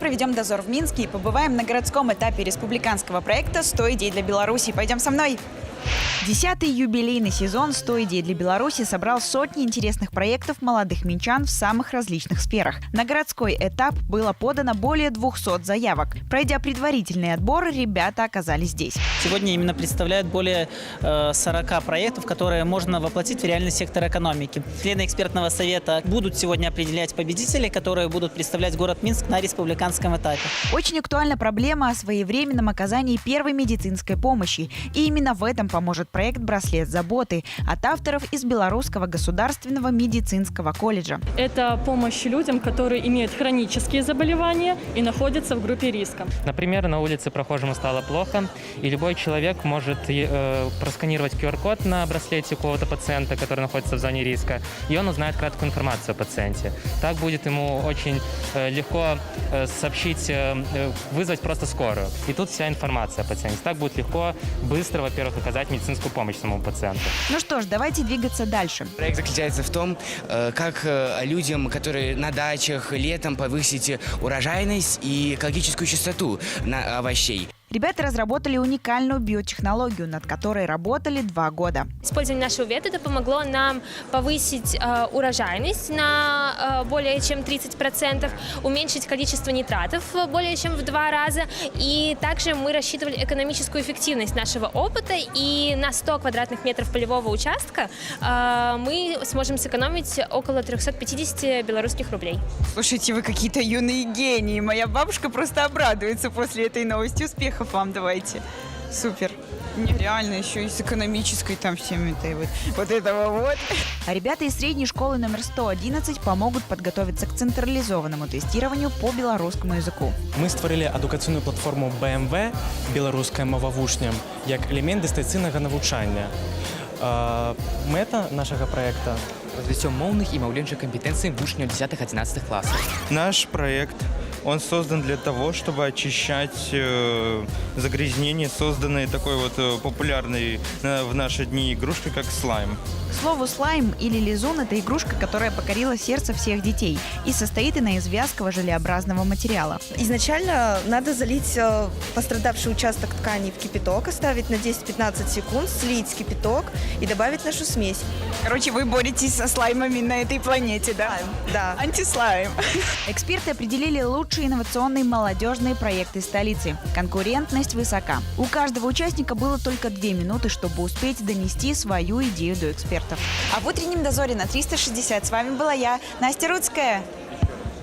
проведем дозор в Минске и побываем на городском этапе республиканского проекта «100 идей для Беларуси». Пойдем со мной! 10-й юбилейный сезон «100 идей для Беларуси» собрал сотни интересных проектов молодых минчан в самых различных сферах. На городской этап было подано более 200 заявок. Пройдя предварительный отбор, ребята оказались здесь. Сегодня именно представляют более 40 проектов, которые можно воплотить в реальный сектор экономики. Члены экспертного совета будут сегодня определять победителей, которые будут представлять город Минск на республиканском этапе. Очень актуальна проблема о своевременном оказании первой медицинской помощи. И именно в этом поможет проект «Браслет заботы» от авторов из Белорусского государственного медицинского колледжа. Это помощь людям, которые имеют хронические заболевания и находятся в группе риска. Например, на улице прохожему стало плохо, и любой человек может просканировать QR-код на браслете у какого-то пациента, который находится в зоне риска, и он узнает краткую информацию о пациенте. Так будет ему очень легко сообщить, вызвать просто скорую. И тут вся информация о пациенте. Так будет легко, быстро, во-первых, оказать медицинскую помощь самому пациенту. Ну что ж, давайте двигаться дальше. Проект заключается в том, как людям, которые на дачах летом, повысить урожайность и экологическую чистоту овощей. Ребята разработали уникальную биотехнологию, над которой работали 2 года. Использование нашего метода помогло нам повысить урожайность на более чем 30%, уменьшить количество нитратов более чем в 2 раза. И также мы рассчитывали экономическую эффективность нашего опыта. И на 100 квадратных метров полевого участка мы сможем сэкономить около 350 белорусских рублей. Слушайте, вы какие-то юные гении. Моя бабушка просто обрадуется после этой новости. Успехов вам давайте. Супер. Нереально, еще и с экономической там всем этой вот этого вот. А ребята из средней школы номер 111 помогут подготовиться к централизованному тестированию по белорусскому языку. Ми створили адукаційну платформу BMW «Білоруська мова в учням» як елемент дистанційного навчання. Мета нашего проекта – развитие мовных и мовленческих компетенций в учнях 10-11 классах. Наш проект, он создан для того, чтобы очищать загрязнения, созданные такой вот популярной в наши дни игрушкой, как слайм. К слову, слайм или лизун – это игрушка, которая покорила сердце всех детей и состоит она из вязкого желеобразного материала. Изначально надо залить пострадавший участок ткани в кипяток, оставить на 10-15 секунд, слить кипяток и добавить нашу смесь. Короче, вы боретесь со слаймами на этой планете, да? Да. Антислайм. Эксперты определили лучшие инновационные молодежные проекты столицы. Конкурентность высока. У каждого участника было только 2 минуты, чтобы успеть донести свою идею до экспертов. А в утреннем дозоре на 360 с вами была я, Настя Рудская.